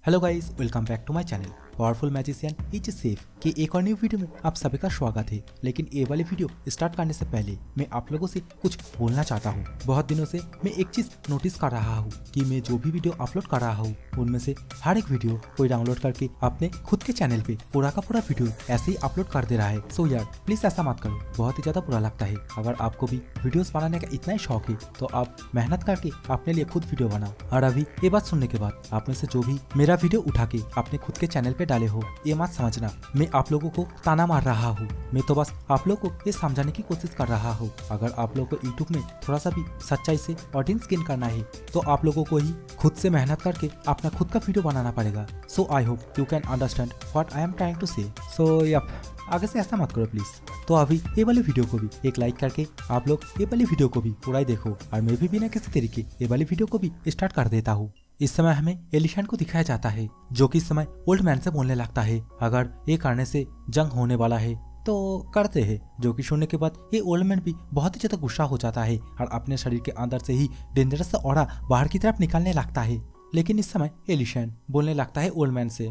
Hello guys, welcome back to my channel powerful magician is safe के एक और new video में आप सभी का स्वागत है। लेकिन ये वाली वीडियो स्टार्ट करने से पहले मैं आप लोगों से कुछ बोलना चाहता हूँ। बहुत दिनों से मैं एक चीज नोटिस कर रहा हूँ कि मैं जो भी वीडियो अपलोड कर रहा हूँ उनमें से हर एक वीडियो कोई डाउनलोड करके अपने खुद के चैनल पे पूरा का पूरा वीडियो ऐसे ही अपलोड कर दे रहा है। सो यार प्लीज ऐसा मत करो, बहुत ही ज्यादा बुरा लगता है। अगर आपको भी वीडियोस बनाने का इतना ही शौक है तो आप मेहनत करके अपने लिए खुद वीडियो बनाओ। और अभी ये बात सुनने के बाद आप में से जो भी मेरा वीडियो उठा के अपने खुद के चैनल पे डाले हो, ये मत समझना मैं आप लोगों को ताना मार रहा हूँ। मैं तो बस आप लोगों को ये समझाने की कोशिश कर रहा हूँ। अगर आप लोगों को यूट्यूब में थोड़ा सा भी सच्चाई से ऑडियंस गेन करना है तो आप लोगों को ही खुद से मेहनत करके अपना खुद का वीडियो बनाना पड़ेगा। So I hope you can understand what I am trying to say. So yup, आगे से ऐसा मत करो प्लीज। तो अभी ये वाली वीडियो को भी एक लाइक करके आप लोग ये वाली वीडियो को भी पूरा ही देखो। और मैं भी बिना किसी तरीके ये वाली वीडियो को भी स्टार्ट कर देता हूँ। इस समय हमें एलिशन को दिखाया जाता है जो कि इस समय ओल्ड मैन से बोलने लगता है अगर ये करने से जंग होने वाला है तो करते हैं। जो कि सुनने के बाद ये ओल्ड मैन भी बहुत ही ज्यादा गुस्सा हो जाता है और अपने शरीर के अंदर से ही डेंजरस सा ऑरा बाहर की तरफ निकलने लगता है। लेकिन इस समय एलिशन बोलने लगता है ओल्ड मैन से,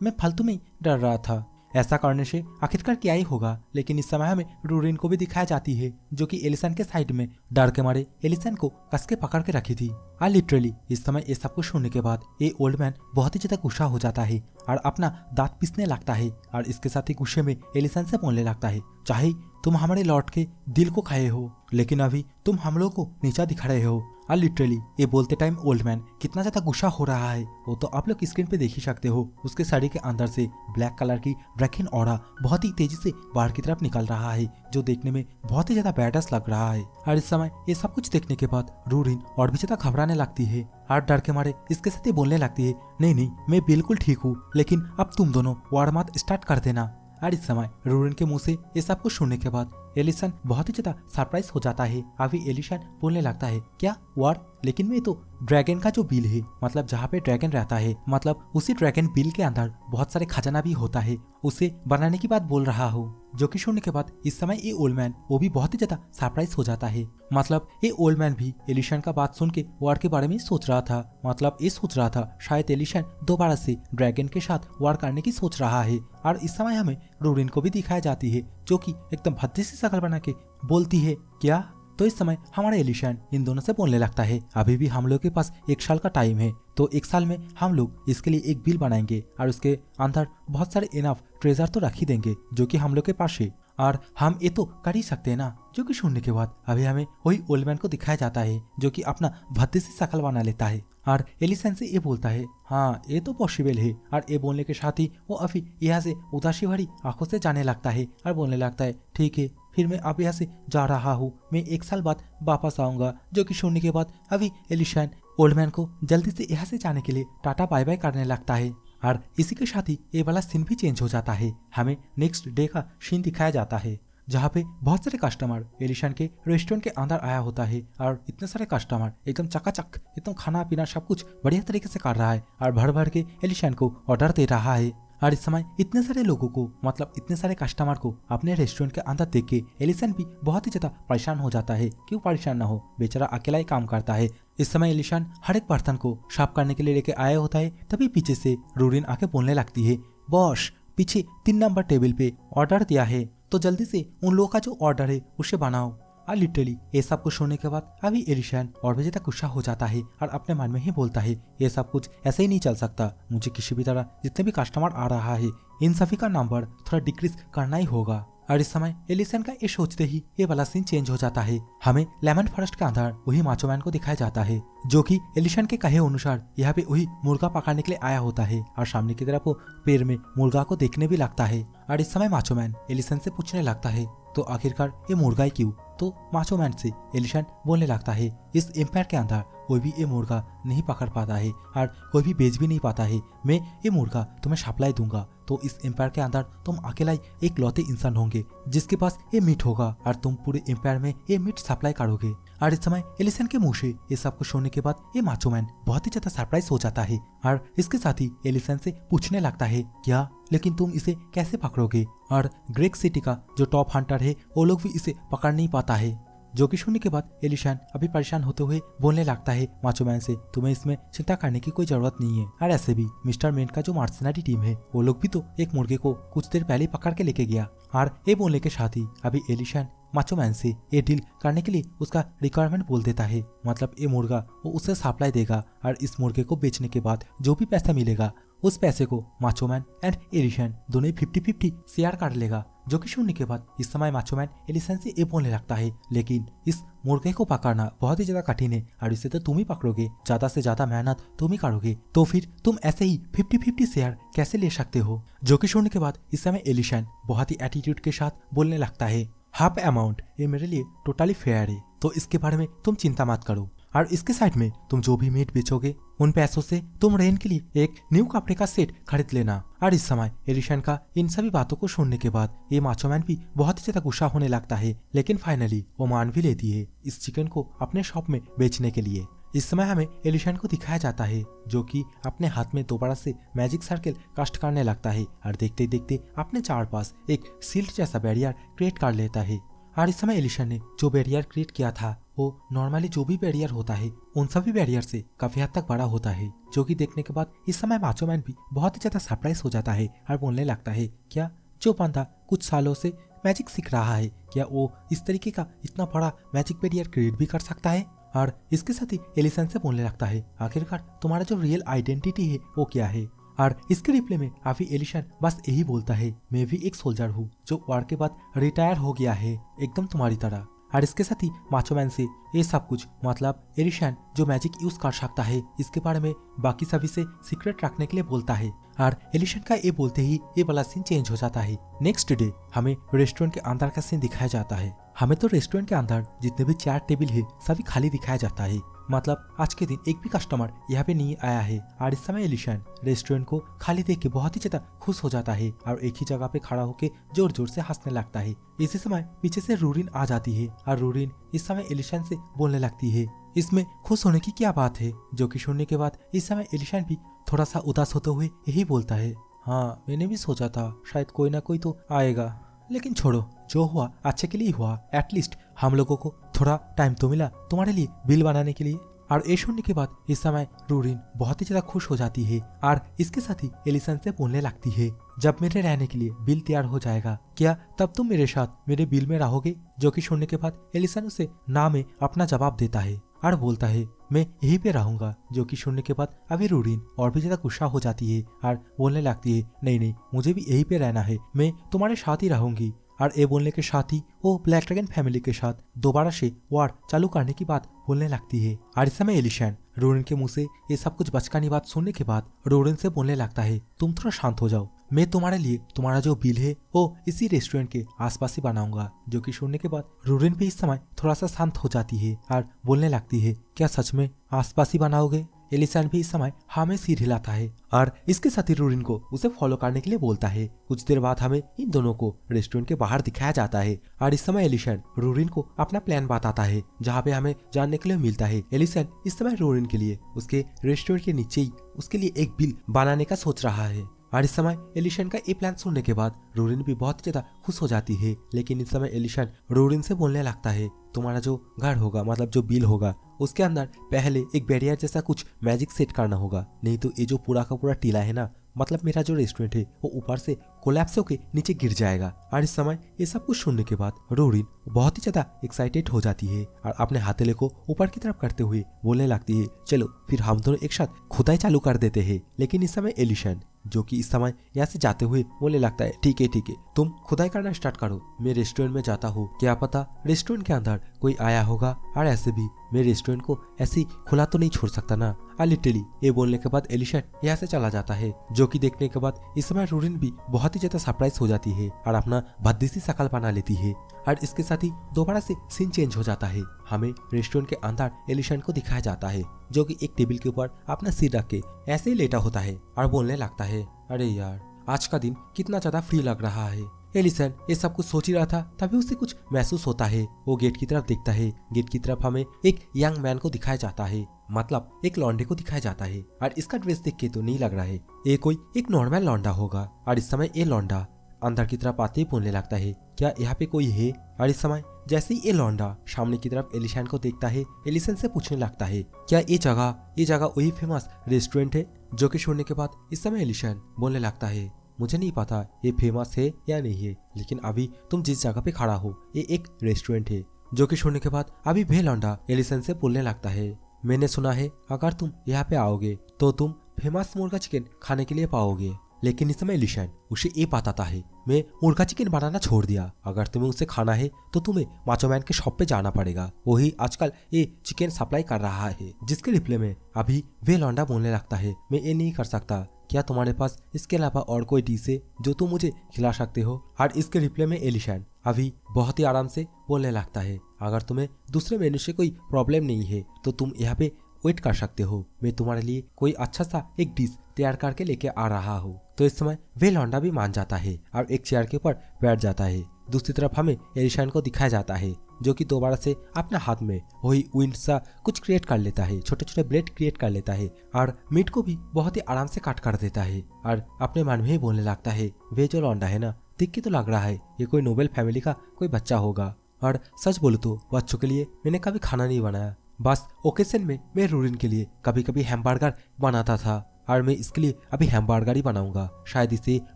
मैं फालतू में डर रहा था, ऐसा करने से आखिरकार क्या ही होगा। लेकिन इस समय हमें रूरिन को भी दिखाई जाती है जो कि एलिसन के साइड में डर के मारे एलिसन को कस के पकड़ के रखी थी। और लिटरली इस समय ये सब कुछ सुनने के बाद ये ओल्ड मैन बहुत ही ज्यादा गुस्सा हो जाता है और अपना दांत पीसने लगता है। और इसके साथ ही गुस्से में एलिसन से बोलने लगता है, चाहे तुम हमारे लौट के दिल को खाए हो लेकिन अभी तुम हम लोग को नीचा दिखा रहे हो। और लिटरली ये बोलते टाइम ओल्ड मैन कितना ज्यादा गुस्सा हो रहा है वो तो आप लोग स्क्रीन पे देख ही सकते हो। उसके शरीर के अंदर से ब्लैक कलर की ड्रैगन ऑरा बहुत ही तेजी से बाहर की तरफ निकल रहा है जो देखने में बहुत ही ज्यादा बैडस लग रहा है। और इस समय ये सब कुछ देखने के बाद रूरिन और भी ज्यादा घबराने लगती है और डर के मारे इसके साथ ही बोलने लगती है, नहीं मैं बिल्कुल ठीक हूँ, लेकिन अब तुम दोनों वार मत स्टार्ट कर देना। और इस समय रूरिन के मुंह से ये सब कुछ सुनने के बाद एलिसन बहुत ही ज्यादा सरप्राइज हो जाता है। अभी एलिसन बोलने लगता है, क्या वार? लेकिन मैं तो ड्रैगन का जो बिल है, मतलब जहाँ पे ड्रैगन रहता है, मतलब उसी ड्रैगन बिल के अंदर बहुत सारे खजाना भी होता है, उसे बनाने की बात बोल रहा हूँ। जो कि सुनने के बाद इस समय ये ओल्ड मैन वो भी बहुत ही ज्यादा सरप्राइज हो जाता है। मतलब ये ओल्ड मैन भी एलिशन का बात सुन के वार के बारे में सोच रहा था। मतलब ये सोच रहा था शायद एलिशन दोबारा से ड्रैगन के साथ वार करने की सोच रहा है। और इस समय हमें रूरिन को भी दिखाई जाती है जो कि एकदम भद्दी सी शक्ल बना के बोलती है, क्या? तो इस समय हमारा एलिशन इन दोनों से बोलने लगता है, अभी भी हम लोग के पास 1 साल का टाइम है, तो 1 साल में हम लोग इसके लिए एक बिल बनाएंगे और उसके अंदर बहुत सारे इनफ ट्रेजर तो रख ही देंगे जो कि हम लोग के पास है और हम ये तो कर ही सकते हैं ना। जो कि सुनने के बाद अभी हमें वही ओल्ड मैन को दिखाया जाता है जो कि अपना भद्दी सी शक्ल बना लेता है और एलिसन से ये बोलता है, हाँ ये तो पॉसिबल है। और ये बोलने के साथ ही वो अभी यहाँ से उदासी भरी आंखों से जाने लगता है और बोलने लगता है, ठीक है फिर मैं अब यहाँ से जा रहा हूँ, मैं 1 साल बाद वापस आऊंगा। जो कि सुनने के बाद अभी एलिशन ओल्ड मैन को जल्दी से यहाँ से जाने के लिए टाटा बाय बाय करने लगता है। और इसी के साथ ही ये वाला सीन भी चेंज हो जाता है। हमें नेक्स्ट डे का सीन दिखाया जाता है जहाँ पे बहुत सारे कस्टमर एलिशन के रेस्टोरेंट के अंदर आया होता है और इतने सारे कस्टमर एकदम चकाचक एकदम खाना पीना सब कुछ बढ़िया तरीके से कर रहा है और भर भर के एलिशन को ऑर्डर दे रहा है। और इस समय इतने सारे लोगों को, मतलब इतने सारे कस्टमर को अपने रेस्टोरेंट के अंदर देख के एलिसन भी बहुत ही ज्यादा परेशान हो जाता है। क्यों परेशान ना हो, बेचारा अकेला ही काम करता है। इस समय एलिसन हर एक बर्तन को साफ करने के लिए लेके आया होता है, तभी पीछे से रूरिन आके बोलने लगती है, बॉस पीछे 3 नंबर टेबल पे ऑर्डर दिया है तो जल्दी से उन लोगों का जो ऑर्डर है उसे बनाओ। और लिटरली ये सब कुछ सुनने के बाद अभी एलिशन और भी ज्यादा गुस्सा हो जाता है और अपने मन में ही बोलता है, ये सब कुछ ऐसे ही नहीं चल सकता, मुझे किसी भी तरह जितने भी कस्टमर आ रहा है इन सभी का नंबर थोड़ा डिक्रीज करना ही होगा। और इस समय एलिसन का ये सोचते ही ये वाला सीन चेंज हो जाता है। हमें लेमन फॉरेस्ट के अंदर वही माचो मैन को दिखाया जाता है जो कि एलिशन के कहे अनुसार यहाँ पे वही मुर्गा पकड़ने के लिए आया होता है और सामने की तरफ वो पेड़ में मुर्गा को देखने भी लगता है। और इस समय माचो मैन एलिसन से पूछने लगता है, तो आखिरकार ये मुर्गा ही क्यों? तो माचो मैन से एलिशन बोलने लगता है, इस एम्पायर के अंदर कोई भी ये मुर्गा नहीं पकड़ पाता है और कोई भी बेच भी नहीं पाता है, मैं ये मुर्गा तुम्हें सप्लाई दूंगा तो इस एम्पायर के अंदर तुम अकेला ही एक लौते इंसान होंगे जिसके पास ये मीट होगा और तुम पूरे एम्पायर में ये मीट सप्लाई करोगे। और इस समय एलिसन के मुंह से ये सब कुछ सुनने के बाद ये माचो मैन बहुत ही ज्यादा सरप्राइज हो जाता है और इसके साथ ही एलिसन से पूछने लगता है, क्या लेकिन तुम इसे कैसे पकड़ोगे? और ग्रेग सिटी का जो टॉप हंटर है वो लोग भी इसे पकड़ नहीं पाता है। जो कि सुनने के बाद एलिशन अभी परेशान होते हुए बोलने लगता है माचो मैन से, तुम्हें इसमें चिंता करने की कोई जरूरत नहीं है। और ऐसे भी मिस्टर मेन का जो मर्सनरी टीम है वो लोग भी तो एक मुर्गे को कुछ देर पहले पकड़ के लेके गया। और ये बोलने के साथ ही अभी एलिशन माचो मैन से ये डील करने के लिए उसका रिक्वायरमेंट बोल देता है। मतलब ये मुर्गा वो उसे सप्लाई देगा और इस मुर्गे को बेचने के बाद जो भी पैसा मिलेगा उस पैसे को माचो मैन एंड एलिशन दोनों 50-50 शेयर कर लेगा। जो कि सुनने के बाद इस समय माचो मैन एलिशन से ये बोलने लगता है, लेकिन इस मुर्गे को पकड़ना बहुत ही ज्यादा कठिन है और इसे तो तुम ही पकड़ोगे, ज्यादा से ज्यादा मेहनत तुम ही करोगे, तो फिर तुम ऐसे ही 50-50 शेयर कैसे ले सकते हो। जो कि सुनने के बाद इस समय एलिशन बहुत ही एटीट्यूड के साथ बोलने लगता है, हाफ अमाउंट ये मेरे लिए टोटली फेयर है, तो इसके बारे में तुम चिंता मत करो। और इसके साइड में तुम जो भी मीट बेचोगे उन पैसों से तुम रेन के लिए एक न्यू कपड़े का सेट खरीद लेना। और इस समय एलिशन का इन सभी बातों को सुनने के बाद ये माचो मैन भी बहुत ही ज्यादा गुस्सा होने लगता है, लेकिन फाइनली वो मान भी लेती है इस चिकन को अपने शॉप में बेचने के लिए। इस समय हमें एलिशन को दिखाया जाता है जो कि अपने हाथ में दोबारा से मैजिक सर्कल कास्ट करने लगता है और देखते देखते अपने चार पास एक सील्ड जैसा बैरियर क्रिएट कर लेता है। और इस समय एलिशन ने जो बैरियर क्रिएट किया था वो नॉर्मली जो भी बैरियर होता है उन सभी बैरियर से काफी हद तक बड़ा होता है। जो कि देखने के बाद इस समय माचो मैन भी बहुत ही ज्यादा सरप्राइज हो जाता है और बोलने लगता है, क्या जो बंदा कुछ सालों से मैजिक सीख रहा है क्या वो इस तरीके का इतना बड़ा मैजिक बैरियर क्रिएट भी कर सकता है। और इसके साथ ही एलिशन से बोलने लगता है, आखिरकार तुम्हारा जो रियल आइडेंटिटी है वो क्या है। और इसके रिप्ले में अभी एलिशन बस यही बोलता है, मैं भी एक सोल्जर हूँ जो वार के बाद रिटायर हो गया है, एकदम तुम्हारी तरह। और इसके साथ ही माचो मैन से ये सब कुछ मतलब एलिशन जो मैजिक यूज कर सकता है इसके बारे में बाकी सभी से सीक्रेट रखने के लिए बोलता है। और एलिशन का ये बोलते ही ये वाला सीन चेंज हो जाता है। नेक्स्ट डे हमें रेस्टोरेंट के अंदर का सीन दिखाया जाता है। हमें तो रेस्टोरेंट के अंदर जितने भी चेयर टेबल है सभी खाली दिखाया जाता है, मतलब आज के दिन एक भी कस्टमर यहाँ पे नहीं आया है। और इस समय एलिशन रेस्टोरेंट को खाली देख के बहुत ही ज्यादा खुश हो जाता है और एक ही जगह पे खड़ा होकर जोर जोर से हंसने लगता है। इसी समय पीछे से रूरिन आ जाती है और रूरिन इस समय एलिशन से बोलने लगती है, इसमें खुश होने की क्या बात है। जो कि सुनने के बाद इस समय एलिशन भी थोड़ा सा उदास होते हुए यही बोलता है, हाँ मैंने भी सोचा था शायद कोई ना कोई तो आएगा, लेकिन छोड़ो जो हुआ अच्छे के लिए हुआ, एटलीस्ट हम लोगों को थोड़ा टाइम तो मिला तुम्हारे लिए बिल बनाने के लिए। और ये सुनने के बाद इस समय रूरिन बहुत ही ज्यादा खुश हो जाती है और इसके साथ ही एलिशन से बोलने लगती है, जब मेरे रहने के लिए बिल तैयार हो जाएगा क्या तब तुम मेरे साथ मेरे बिल में रहोगे। जो कि सुनने के बाद एलिशन उसे ना में अपना जवाब देता है और बोलता है, मैं यहीं पे रहूंगा। जो कि सुनने के बाद अभी रूरिन और भी ज्यादा गुस्सा हो जाती है और बोलने लगती है, नहीं नहीं मुझे भी यहीं पे रहना है, मैं तुम्हारे साथ ही रहूंगी। और ये बोलने के साथ ही वो ब्लैक ड्रैगन फैमिली के साथ दोबारा से वार चालू करने की बात बोलने लगती है। और इस समय एलिशन रूरिन के मुंह से ये सब कुछ बचकानी बात सुनने के बाद रूरिन से बोलने लगता है, तुम थोड़ा शांत हो जाओ, मैं तुम्हारे लिए तुम्हारा जो बिल है वो इसी रेस्टोरेंट के आसपास ही बनाऊंगा। जो कि सुनने के बाद रूरिन भी इस समय थोड़ा सा शांत हो जाती है और बोलने लगती है, क्या सच में आसपास ही बनाओगे। एलिशन भी इस समय हाँ में सिर हिलाता है और इसके साथ ही रूरिन को उसे फॉलो करने के लिए बोलता है। कुछ देर बाद हमें इन दोनों को रेस्टोरेंट के बाहर दिखाया जाता है और इस समय एलिशन रूरिन को अपना प्लान बताता है जहाँ पे हमें जानने के लिए मिलता है एलिशन इस समय रूरिन के लिए उसके रेस्टोरेंट के नीचे ही उसके लिए एक बिल बनाने का सोच रहा है। और इस समय एलिशन का ये प्लान सुनने के बाद रूरिन भी बहुत ज्यादा खुश हो जाती है, लेकिन इस समय एलिशन रूरिन से बोलने लगता है, तुम्हारा जो घर होगा मतलब जो बिल होगा उसके अंदर पहले एक बैरियर जैसा कुछ मैजिक सेट करना होगा, नहीं तो ये जो पूरा का पूरा टीला है ना मतलब मेरा जो रेस्टोरेंट है वो ऊपर से कोलैप्स होके नीचे गिर जाएगा। और इस समय ये सब कुछ सुनने के बाद रूरिन बहुत ही ज्यादा एक्साइटेड हो जाती है और अपने हथेली को ऊपर की तरफ करते हुए बोलने लगती है, चलो फिर हम दोनों एक साथ खुदाई चालू कर देते हैं। लेकिन इस समय एलिशन जो कि इस समय यहाँ से जाते हुए बोलने लगता है, ठीक है तुम खुदाई करना स्टार्ट करो, मैं रेस्टोरेंट में जाता हूँ, क्या पता रेस्टोरेंट के अंदर कोई आया होगा और ऐसे भी मैं रेस्टोरेंट को ऐसे ही खुला तो नहीं छोड़ सकता ना। लिटरली ये बोलने के बाद एलिशन यहाँ से चला जाता है। जो कि देखने के बाद इस समय रूरिन भी बहुत ही ज्यादा सरप्राइज हो जाती है और अपना भद्दी सी शकल बना लेती है। और इसके साथ ही दोबारा से सीन चेंज हो जाता है। हमें रेस्टोरेंट के अंदर एलिशन को दिखाया जाता है जो कि एक टेबल के ऊपर अपना सिर रख के ऐसे ही लेटा होता है और बोलने लगता है, अरे यार आज का दिन कितना ज्यादा फ्री लग रहा है। एलिसन ये सब कुछ सोच ही रहा था तभी उसे कुछ महसूस होता है। वो गेट की तरफ देखता है। गेट की तरफ हमें एक यंग मैन को दिखाया जाता है, मतलब एक लौंडे को दिखाया जाता है। और इसका ड्रेस देख के तो नहीं लग रहा है ये कोई एक नॉर्मल लौंडा होगा। और इस समय ये लौंडा अंदर की तरफ आते ही बोलने लगता है, क्या यहाँ पे कोई है? और इस समय जैसे ही ये लौंडा सामने की तरफ एलिशन को देखता है, एलिशन से पूछने लगता है, क्या ये जगह वही फेमस रेस्टोरेंट है? जो कि सुनने के बाद इस समय एलिशन बोलने लगता है, मुझे नहीं पता ये फेमस है या नहीं है, लेकिन अभी तुम जिस जगह पे खड़ा हो ये एक रेस्टोरेंट है। जो कि सुनने के बाद अभी वे लौंडा एलिशन से बोलने लगता है, मैंने सुना है अगर तुम यहाँ पे आओगे तो तुम फेमस मुर्गा चिकन खाने के लिए पाओगे। लेकिन इस समय एलिशन उसे ये बताता है, मैं मुर्गा चिकन बनाना छोड़ दिया, अगर तुम्हें उसे खाना है तो तुम्हें माचो मैन के शॉप पे जाना पड़ेगा, वही आजकल ये चिकन सप्लाई कर रहा है। जिसके रिप्लाई में अभी वे लौंडा बोलने लगता है, मैं ये नहीं कर सकता, क्या तुम्हारे पास इसके अलावा और कोई डिश है जो तुम मुझे खिला सकते हो? और इसके रिप्लाई में एलिशन अभी बहुत ही आराम से बोलने लगता है, अगर तुम्हें दूसरे मेन्यू से कोई प्रॉब्लम नहीं है तो तुम यहाँ पे वेट कर सकते हो, मैं तुम्हारे लिए कोई अच्छा सा एक डिश तैयार करके लेके आ रहा हूँ। तो इस समय वे लौंडा भी मान जाता है और एक चेयर के ऊपर बैठ जाता है। दूसरी तरफ हमें एलिशन को दिखाया जाता है जो कि दोबारा से अपने हाथ में वही विंड सा कुछ क्रिएट कर लेता है, छोटे छोटे ब्लेड क्रिएट कर लेता है और मीट को भी बहुत ही आराम से काट कर देता है और अपने मन में ही बोलने लगता है, वे जो लौंडा है ना, देख के तो लग रहा है ये कोई नोबेल फैमिली का कोई बच्चा होगा, और सच बोलूं तो बच्चों के लिए मैंने कभी खाना नहीं बनाया, बस ओकेशन में मैं रूरिन के लिए कभी कभी हैमबर्गर बनाता था और मैं इसके लिए अभी हैमबर्गर ही बनाऊंगा, शायद इसे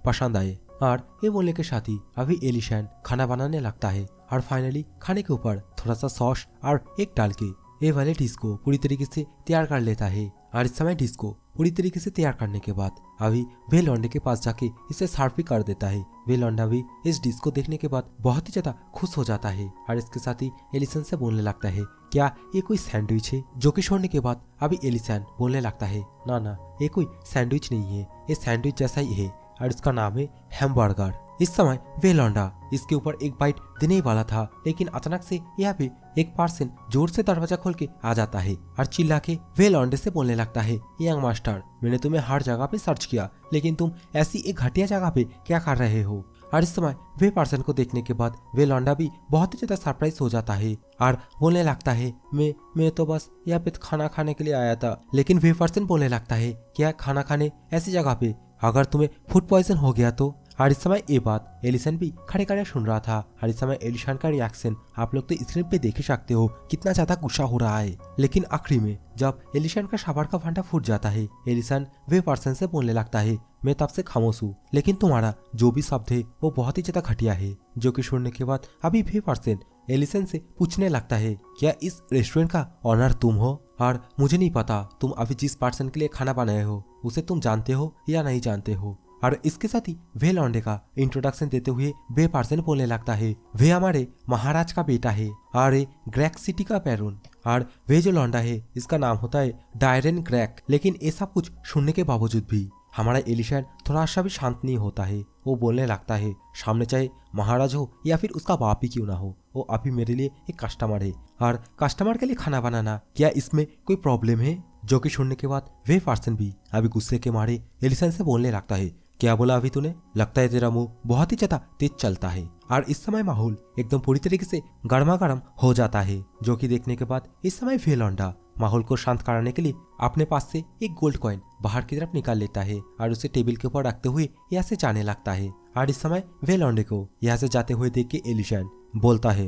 पसंद आए। और ये बोलने के साथ ही अभी एलिशन खाना बनाने लगता है और फाइनली खाने के ऊपर थोड़ा सा सॉस और एक डाल के ये वाले डिश को पूरी तरीके से तैयार कर लेता है। और इस समय डिश को पूरी तरीके से तैयार करने के बाद अभी वे लौंडे के पास जाके इसे सर्व भी कर देता है। वे लौंडा भी इस डिश को देखने के बाद बहुत ही ज्यादा खुश हो जाता है और इसके साथ ही एलिसन से बोलने लगता है, क्या ये कोई सैंडविच है? जो कि छोड़ने के बाद अभी एलिसन बोलने लगता है, ना ये कोई सैंडविच नहीं है, ये सैंडविच जैसा ही है और इसका नाम है हैमबर्गर। इस समय वे लौंडा इसके ऊपर एक बाइट देने ही वाला था, लेकिन अचानक से यहाँ पे एक पर्सन जोर से दरवाजा खोल के आ जाता है और चिल्ला के वे लौंडे से बोलने लगता है, यंग मास्टर, मैंने तुम्हें हर जगह पे सर्च किया, लेकिन तुम ऐसी एक घटिया जगह पे क्या कर रहे हो? और इस समय वे पर्सन को देखने के बाद वे लौंडा भी बहुत ही ज्यादा सरप्राइज हो जाता है और बोलने लगता है, मैं तो बस यहाँ पे खाना खाने के लिए आया था। लेकिन वे पर्सन बोलने लगता है, क्या खाना खाने ऐसी जगह पे? अगर तुम्हें फूड पॉइजन हो गया तो? और इस समय ये बात एलिसन भी खड़े खड़े सुन रहा था और इस समय एलिसन का रिएक्शन आप लोग तो स्क्रीन पे देख ही सकते हो, कितना ज्यादा गुस्सा हो रहा है। लेकिन आखिरी में जब एलिसन का सबर का भांडा फूट जाता है, एलिसन वे पर्सन से बोलने लगता है, मैं तब से खामोश हूँ, लेकिन तुम्हारा जो भी शब्द है वो बहुत ही ज्यादा घटिया है। जो कि सुनने के बाद अभी वे पर्सन एलिसन से पूछने लगता है, क्या इस रेस्टोरेंट का ऑनर तुम हो? और मुझे नहीं पता तुम अभी जिस पर्सन के लिए खाना बनाए हो उसे तुम जानते हो या नहीं जानते हो। और इसके साथ ही वे लौंडे का इंट्रोडक्शन देते हुए वे पर्सन बोलने लगता है, वे हमारे महाराज का बेटा है और ग्रैक सिटी का पैरून, और वे जो लौंडा है इसका नाम होता है डायरन ग्रैक। लेकिन ये सब कुछ सुनने के बावजूद भी हमारा एलिशन थोड़ा सा भी शांत नहीं होता है। वो बोलने लगता है, सामने चाहे महाराज हो या फिर उसका बाप ही क्यों ना हो, वो अभी मेरे लिए एक कस्टमर है और कस्टमर के लिए खाना बनाना क्या इसमें कोई प्रॉब्लम है? जो कि सुनने के बाद वे पर्सन भी अभी गुस्से के मारे एलिसन से बोलने लगता है, क्या बोला अभी तूने? लगता है तेरा मुंह बहुत ही ज्यादा तेज चलता है। और इस समय माहौल एकदम पूरी तरीके से गर्मा गर्म हो जाता है। जो कि देखने के बाद इस समय वे लौंडा माहौल को शांत कराने के लिए अपने पास से एक गोल्ड कॉइन बाहर की तरफ निकाल लेता है और उसे टेबल के ऊपर रखते हुए यहाँ से जाने लगता है। और इस समय वे लौंडे को यहाँ से जाते हुए देख के एलिशन बोलता है,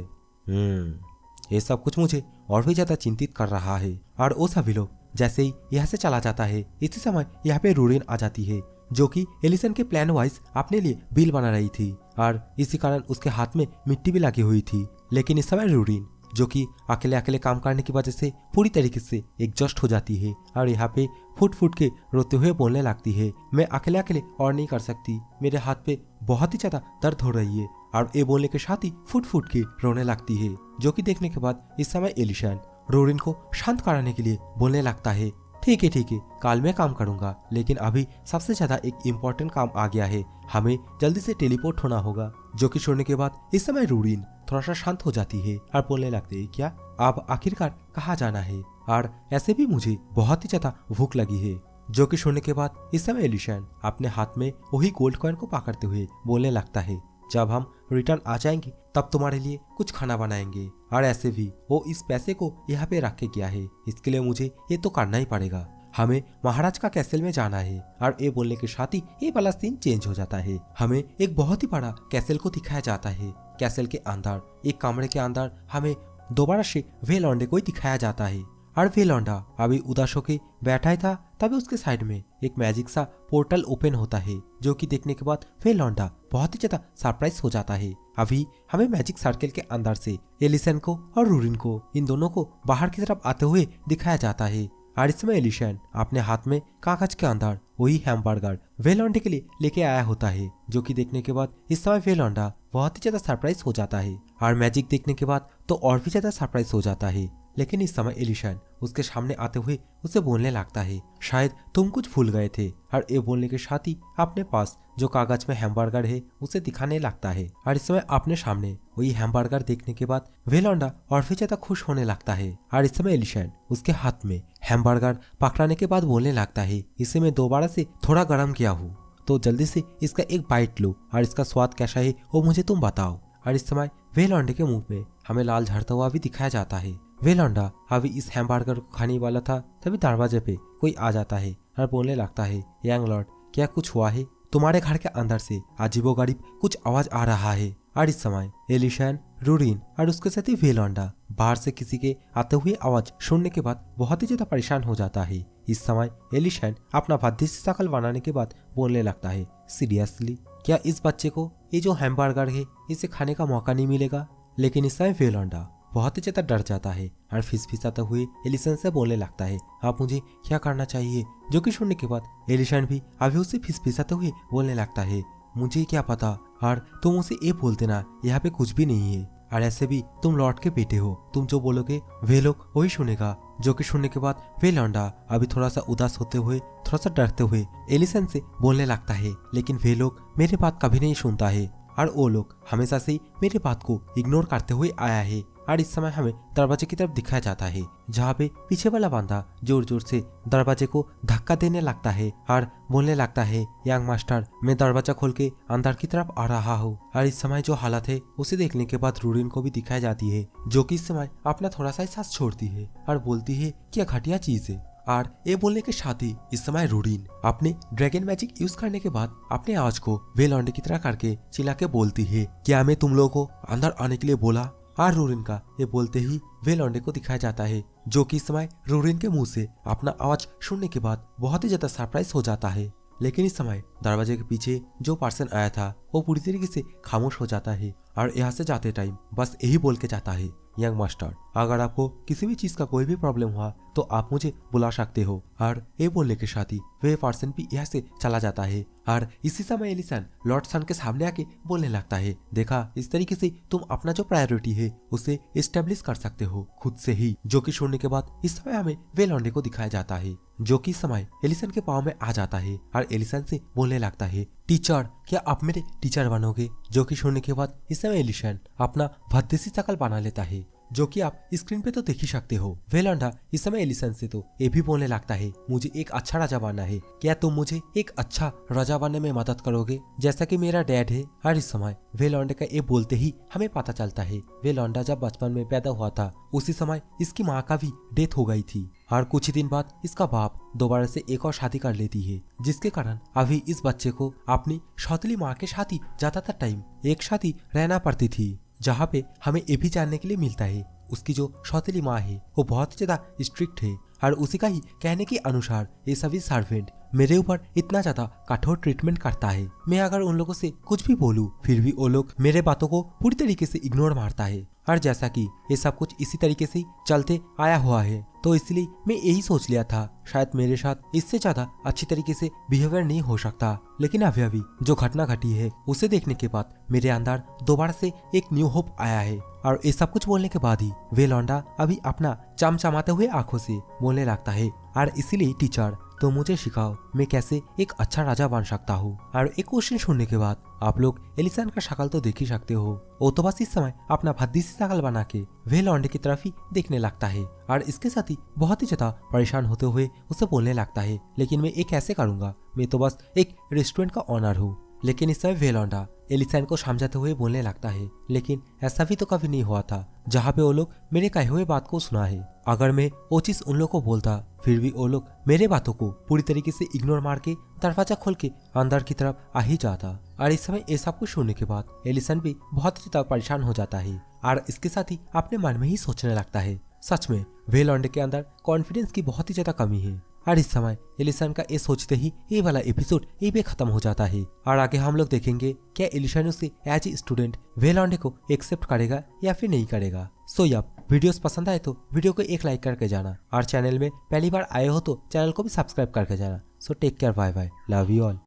ये सब कुछ मुझे और भी ज्यादा चिंतित कर रहा है। और वो सभी लोग जैसे ही यहाँ से चला जाता है, इसी समय यहाँ पे रूरिन आ जाती है जो कि एलिसन के प्लान वाइज अपने लिए बिल बना रही थी और इसी कारण उसके हाथ में मिट्टी भी लगी हुई थी। लेकिन इस समय रूरिन जो कि अकेले अकेले काम करने की वजह से पूरी तरीके से एग्जॉस्ट हो जाती है और यहाँ पे फुट फुट के रोते हुए बोलने लगती है, मैं अकेले अकेले और नहीं कर सकती, मेरे हाथ पे बहुत ही ज्यादा दर्द हो रही है। और ये बोलने के साथ ही फुट फुट के रोने लगती है। जो कि देखने के बाद इस समय एलिशन रूरिन को शांत कराने के लिए बोलने लगता है, ठीक है, कल मैं काम करूंगा, लेकिन अभी सबसे ज्यादा एक इम्पोर्टेंट काम आ गया है, हमें जल्दी से टेलीपोर्ट होना होगा। जो कि सुनने के बाद इस समय रूरिन थोड़ा सा शांत हो जाती है और बोलने लगते है, क्या आप आखिरकार कहाँ जाना है? और ऐसे भी मुझे बहुत ही ज्यादा भूख लगी है। जो कि सुनने के बाद इस समय एलिशन अपने हाथ में वही गोल्ड कॉइन को पकड़ते हुए बोलने लगता है, जब हम रिटर्न आ जाएंगे तब तुम्हारे लिए कुछ खाना बनाएंगे। और ऐसे भी वो इस पैसे को यहाँ पे रख के गया है, इसके लिए मुझे ये तो करना ही पड़ेगा। हमें महाराज का कैसल में जाना है। और ये बोलने के साथ ही ये वाला सीन चेंज हो जाता है। हमें एक बहुत ही बड़ा कैसल को दिखाया जाता है। कैसल के अंदर एक कमरे के अंदर हमें दोबारा से वे लौंडे को ही दिखाया जाता है। और वे लौंडा अभी उदास होके बैठा ही था, तभी उसके साइड में एक मैजिक सा पोर्टल ओपन होता है, जो कि देखने के बाद वे लौंडा बहुत ही ज्यादा सरप्राइज हो जाता है। अभी हमें मैजिक सर्कल के अंदर से एलिसन को और रूरिन को, इन दोनों को बाहर की तरफ आते हुए दिखाया जाता है। और इसमें एलिसन अपने हाथ में कागज के अंदर वही हैमबर्गर वे लौंडे के लिए लेके आया होता है, जो कि देखने के बाद इस समय वे लौंडा बहुत ही ज्यादा सरप्राइज हो जाता है। और मैजिक देखने के बाद तो और भी ज्यादा सरप्राइज हो जाता है। लेकिन इस समय एलिसन उसके सामने आते हुए उसे बोलने लगता है, शायद तुम कुछ भूल गए थे। और ये बोलने के साथ ही अपने पास जो कागज में हैमबर्गर है उसे दिखाने लगता है। और इस समय अपने सामने वही हैमबर्गर देखने के बाद वे लौंडा और भी ज्यादा खुश होने लगता है। और इस समय एलिसन उसके हाथ में हैमबर्गर पकड़ाने के बाद बोलने लगता है, इसे मैं दोबारा से थोड़ा गर्म किया हूँ, तो जल्दी से इसका एक बाइट लो और इसका स्वाद कैसा है वो मुझे तुम बताओ। और इस समय वे लौंडे के मुंह में हमें लाल झड़ता हुआ भी दिखाया जाता है। वे लौंडा अभी इस हैमबर्गर को खाने वाला था, तभी दरवाजे पे कोई आ जाता है और बोलने लगता है, यंग लॉर्ड क्या कुछ हुआ है? तुम्हारे घर के अंदर से अजीबोगरीब कुछ आवाज आ रहा है। और इस समय एलिसन, रूरिन और उसके साथ ही वे लौंडा बाहर से किसी के आते हुए आवाज सुनने के बाद बहुत ही ज्यादा परेशान हो जाता है। इस समय एलिसन अपना भद्दी से शकल बनाने के बाद बोलने लगता है, सीरियसली क्या इस बच्चे को ये जो हैमबर्गर है इसे खाने का मौका नहीं मिलेगा? लेकिन इस समय वे लौंडा बहुत ही ज्यादा डर जाता है और फिसफिसाते हुए एलिसन से बोलने लगता है, आप मुझे क्या करना चाहिए? जो कि सुनने के बाद एलिसन भी अभी उसे फिसफिसाते हुए बोलने लगता है, मुझे क्या पता, और तुम उसे ये बोल देना यहाँ पे कुछ भी नहीं है, और ऐसे भी तुम लॉर्ड के बेटे हो, तुम जो बोलोगे वे लोग वही सुनेगा। जो कि सुनने के बाद वे लौंडा अभी थोड़ा सा उदास होते हुए, थोड़ा सा डरते हुए एलिसन से बोलने लगता है, लेकिन वे लोग मेरे बात कभी नहीं सुनता है और वो लोग हमेशा से ही मेरे बात को इग्नोर करते हुए आया है। और इस समय हमें दरवाजे की तरफ दिखाया जाता है, जहाँ पे पीछे वाला बंदा जोर जोर से दरवाजे को धक्का देने लगता है और बोलने लगता है, यंग मास्टर मैं दरवाजा खोल के अंदर की तरफ आ रहा हूँ। और इस समय जो हालत है उसे देखने के बाद रूरिन को भी दिखाई जाती है, जो कि इस समय अपना थोड़ा सा सांस छोड़ती है और बोलती है, क्या घटिया चीज है। और ये बोलने के साथ ही इस समय रूरिन अपने ड्रैगन मैजिक यूज करने के बाद अपने आवाज को वे लौंडे की तरह करके चिल्ला के बोलती है, क्या मैं तुम लोगों को अंदर आने के लिए बोला? और रूरिन का ये बोलते ही वे लौंडे को दिखाया जाता है, जो कि इस समय रूरिन के मुंह से अपना आवाज सुनने के बाद बहुत ही ज्यादा सरप्राइज हो जाता है। लेकिन इस समय दरवाजे के पीछे जो पर्सन आया था वो पूरी तरीके से खामोश हो जाता है और यहाँ से जाते टाइम बस यही बोल के जाता है, यंग मास्टर अगर आपको किसी भी चीज का कोई भी प्रॉब्लम हुआ तो आप मुझे बुला सकते हो। और ये बोलने के साथ ही वे पर्सन भी यहाँ से चला जाता है। और इसी समय एलिसन लॉर्ड सन के सामने आके बोलने लगता है, देखा इस तरीके से तुम अपना जो प्रायोरिटी है उसे एस्टेब्लिश कर सकते हो खुद से ही। जो कि सुनने के बाद इस समय हमें वे लौंडे को दिखाया जाता है, जो कि इस समय एलिसन के पाँव में आ जाता है और एलिसन से बोलने लगता है, टीचर क्या आप मेरे टीचर बनोगे? जो कि सुनने के बाद इस समय एलिसन अपना भद्देसी शकल बना लेता है, जो कि आप स्क्रीन पे तो देख ही सकते हो। वे लौंडा इस समय एलिसन से तो ये भी बोलने लगता है, मुझे एक अच्छा राजा बनना है, क्या तुम मुझे एक अच्छा राजा बनने में मदद करोगे जैसा कि मेरा डैड है? और इस समय वे लौंडे का ये बोलते ही हमें पता चलता है वे लौंडा जब बचपन में पैदा हुआ था उसी समय इसकी माँ का भी डेथ हो गई थी और कुछ ही दिन बाद इसका बाप दोबारा से एक और शादी कर लेती है, जिसके कारण अभी इस बच्चे को अपनी सौतेली माँ के साथ ही ज्यादातर टाइम एक साथ ही रहना पड़ती थी। जहाँ पे हमें ये भी जानने के लिए मिलता है उसकी जो सौतेली माँ है वो बहुत ज्यादा स्ट्रिक्ट है और उसी का ही कहने के अनुसार ये सभी सर्वेंट मेरे ऊपर इतना ज्यादा कठोर ट्रीटमेंट करता है। मैं अगर उन लोगों से कुछ भी बोलूं फिर भी वो लोग मेरे बातों को पूरी तरीके से इग्नोर मारता है। और जैसा कि ये सब कुछ इसी तरीके से चलते आया हुआ है तो इसलिए मैं यही सोच लिया था शायद मेरे साथ इससे ज्यादा अच्छी तरीके से बिहेवियर नहीं हो सकता। लेकिन अभी जो घटना घटी है उसे देखने के बाद मेरे अंदर दोबारा से एक न्यू होप आया है। और ये सब कुछ बोलने के बाद ही वे लौंडा अभी अपना चमचमाते हुए आंखों से बोलने लगता है, और इसीलिए टीचर तो मुझे सिखाओ मैं कैसे एक अच्छा राजा बन सकता हूँ। और एक क्वेश्चन सुनने के बाद आप लोग एलिसन का शक्ल तो देख ही सकते हो, वो तो बस इस समय अपना भद्दी सी शक्ल बना के वे लौंडे की तरफ ही देखने लगता है और इसके साथ ही बहुत ही ज्यादा परेशान होते हुए उसे बोलने लगता है, लेकिन मैं ये कैसे करूंगा, मैं तो बस एक रेस्टोरेंट का ऑनर हूँ, लेकिन इस समय वेलोंडा एलिसन को समझाते हुए बोलने लगता है, लेकिन ऐसा भी तो कभी नहीं हुआ था जहाँ पे वो लोग मेरे कहे हुए बात को सुना है। अगर मैं वो चीज उन लोग को बोलता फिर भी वो लोग मेरे बातों को पूरी तरीके से इग्नोर मार के दरवाजा खोल के अंदर की तरफ आ ही जाता। और इस समय ये सब कुछ सुनने के बाद एलिसन भी बहुत ज्यादा परेशान हो जाता है और इसके साथ ही अपने मन में ही सोचने लगता है, सच में वेलोंडे के अंदर कॉन्फिडेंस की बहुत ही ज्यादा कमी है। और इस समय एलिसन का ये सोचते ही ये वाला एपिसोड ये भी खत्म हो जाता है। और आगे हम लोग देखेंगे क्या एलिसन उसे एज ए स्टूडेंट वेलोंडे को एक्सेप्ट करेगा या फिर नहीं करेगा। सो अब वीडियोस पसंद आए तो वीडियो को एक लाइक करके जाना और चैनल में पहली बार आए हो तो चैनल को भी सब्सक्राइब करके जाना। So take care, bye bye, love you all.